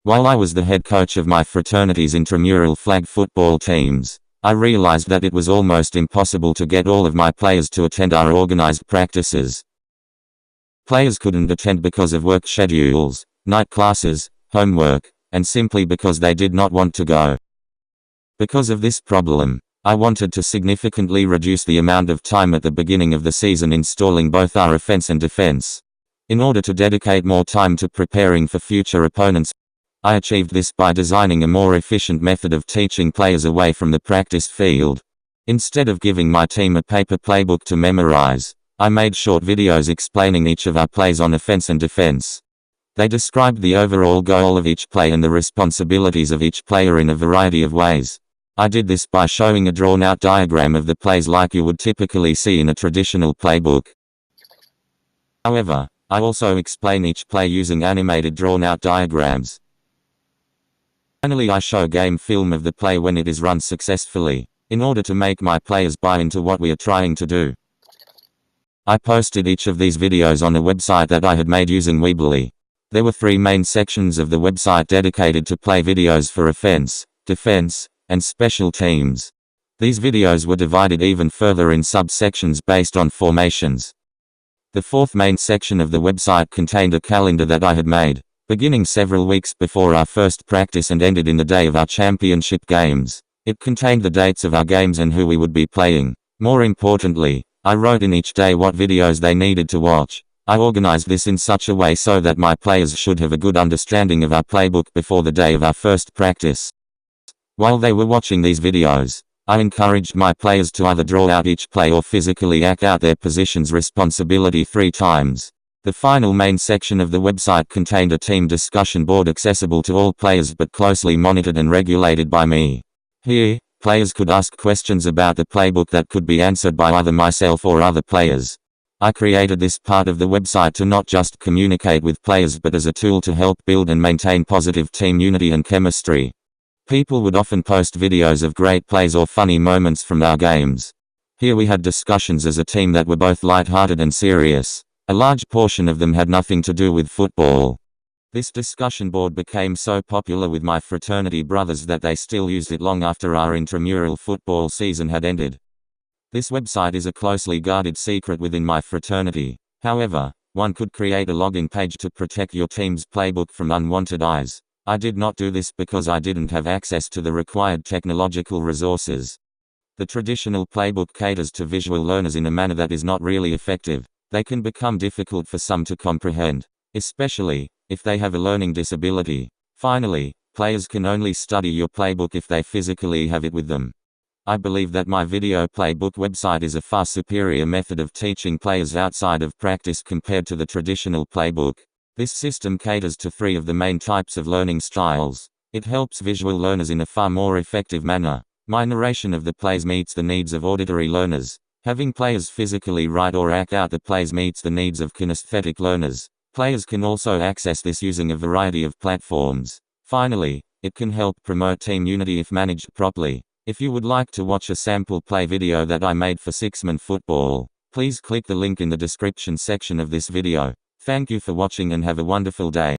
While I was the head coach of my fraternity's intramural flag football teams, I realized that it was almost impossible to get all of my players to attend our organized practices. Players couldn't attend because of work schedules, night classes, homework, and simply because they did not want to go. Because of this problem, I wanted to significantly reduce the amount of time at the beginning of the season installing both our offense and defense. In order to dedicate more time to preparing for future opponents, I achieved this by designing a more efficient method of teaching players away from the practice field. Instead of giving my team a paper playbook to memorize, I made short videos explaining each of our plays on offense and defense. They described the overall goal of each play and the responsibilities of each player in a variety of ways. I did this by showing a drawn-out diagram of the plays like you would typically see in a traditional playbook. However, I also explain each play using animated drawn-out diagrams. Finally, I show game film of the play when it is run successfully, in order to make my players buy into what we are trying to do. I posted each of these videos on a website that I had made using Weebly. There were 3 main sections of the website dedicated to play videos for offense, defense, and special teams. These videos were divided even further in subsections based on formations. The 4th main section of the website contained a calendar that I had made, beginning several weeks before our first practice and ended in the day of our championship games. It contained the dates of our games and who we would be playing. More importantly, I wrote in each day what videos they needed to watch. I organized this in such a way so that my players should have a good understanding of our playbook before the day of our first practice. While they were watching these videos, I encouraged my players to either draw out each play or physically act out their position's responsibility 3 times. The final main section of the website contained a team discussion board accessible to all players but closely monitored and regulated by me. Here, players could ask questions about the playbook that could be answered by either myself or other players. I created this part of the website to not just communicate with players but as a tool to help build and maintain positive team unity and chemistry. People would often post videos of great plays or funny moments from our games. Here we had discussions as a team that were both light-hearted and serious. A large portion of them had nothing to do with football. This discussion board became so popular with my fraternity brothers that they still used it long after our intramural football season had ended. This website is a closely guarded secret within my fraternity. However, one could create a login page to protect your team's playbook from unwanted eyes. I did not do this because I didn't have access to the required technological resources. The traditional playbook caters to visual learners in a manner that is not really effective. They can become difficult for some to comprehend, especially if they have a learning disability. Finally, players can only study your playbook if they physically have it with them. I believe that my video playbook website is a far superior method of teaching players outside of practice compared to the traditional playbook. This system caters to 3 of the main types of learning styles. It helps visual learners in a far more effective manner. My narration of the plays meets the needs of auditory learners. Having players physically write or act out the plays meets the needs of kinesthetic learners. Players can also access this using a variety of platforms. Finally, it can help promote team unity if managed properly. If you would like to watch a sample play video that I made for 6-man football, please click the link in the description section of this video. Thank you for watching and have a wonderful day.